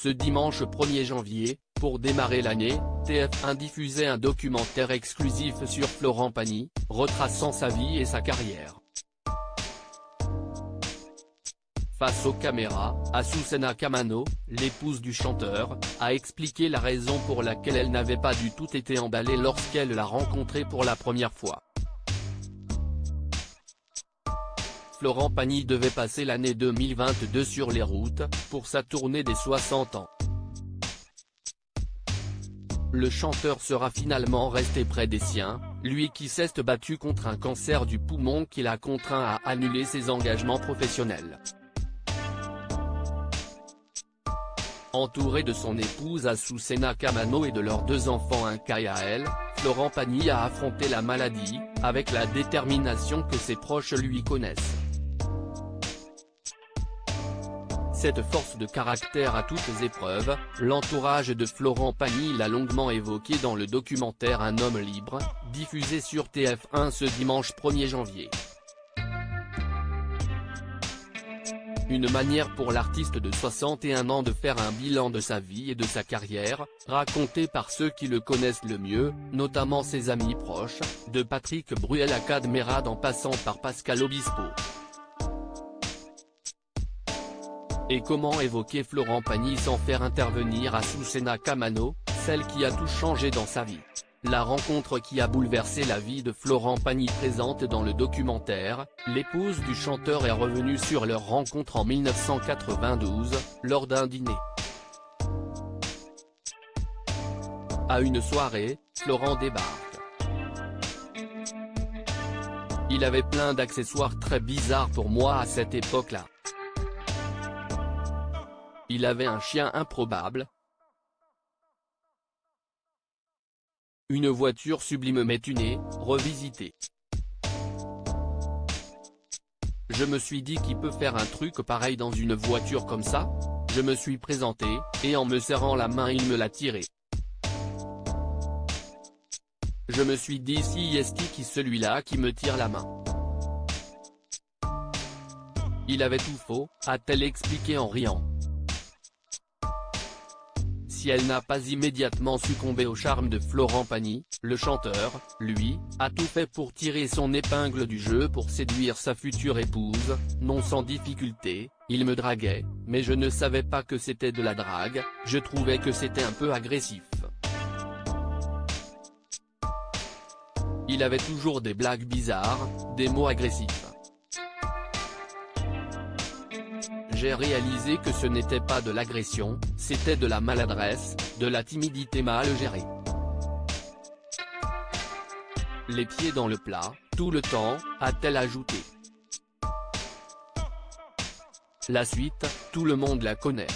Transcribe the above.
Ce dimanche 1er janvier, pour démarrer l'année, TF1 diffusait un documentaire exclusif sur Florent Pagny, retraçant sa vie et sa carrière. Face aux caméras, Azucena Kamano, l'épouse du chanteur, a expliqué la raison pour laquelle elle n'avait pas du tout été emballée lorsqu'elle l'a rencontré pour la première fois. Florent Pagny devait passer l'année 2022 sur les routes, pour sa tournée des 60 ans. Le chanteur sera finalement resté près des siens, lui qui s'est battu contre un cancer du poumon qui l'a contraint à annuler ses engagements professionnels. Entouré de son épouse Azucena Kamano et de leurs 2 enfants Yael, Florent Pagny a affronté la maladie, avec la détermination que ses proches lui connaissent. Cette force de caractère à toutes épreuves, l'entourage de Florent Pagny l'a longuement évoqué dans le documentaire Un homme libre, diffusé sur TF1 ce dimanche 1er janvier. Une manière pour l'artiste de 61 ans de faire un bilan de sa vie et de sa carrière, raconté par ceux qui le connaissent le mieux, notamment ses amis proches, de Patrick Bruel à Kad Merad en passant par Pascal Obispo. Et comment évoquer Florent Pagny sans faire intervenir Azucena Kamano, celle qui a tout changé dans sa vie? La rencontre qui a bouleversé la vie de Florent Pagny présente dans le documentaire, l'épouse du chanteur est revenue sur leur rencontre en 1992, lors d'un dîner. À une soirée, Florent débarque. Il avait plein d'accessoires très bizarres pour moi à cette époque-là. Il avait un chien improbable, une voiture sublime mais tunée, revisitée. Je me suis dit qui peut faire un truc pareil dans une voiture comme ça? Je me suis présenté, et en me serrant la main il me l'a tiré. Je me suis dit si est-ce qui celui-là qui me tire la main? Il avait tout faux, a-t-elle expliqué en riant. Si elle n'a pas immédiatement succombé au charme de Florent Pagny, le chanteur, lui, a tout fait pour tirer son épingle du jeu pour séduire sa future épouse, non sans difficulté. Il me draguait, mais je ne savais pas que c'était de la drague, je trouvais que c'était un peu agressif. Il avait toujours des blagues bizarres, des mots agressifs. J'ai réalisé que ce n'était pas de l'agression, c'était de la maladresse, de la timidité mal gérée. Les pieds dans le plat, tout le temps, a-t-elle ajouté. La suite, tout le monde la connaît.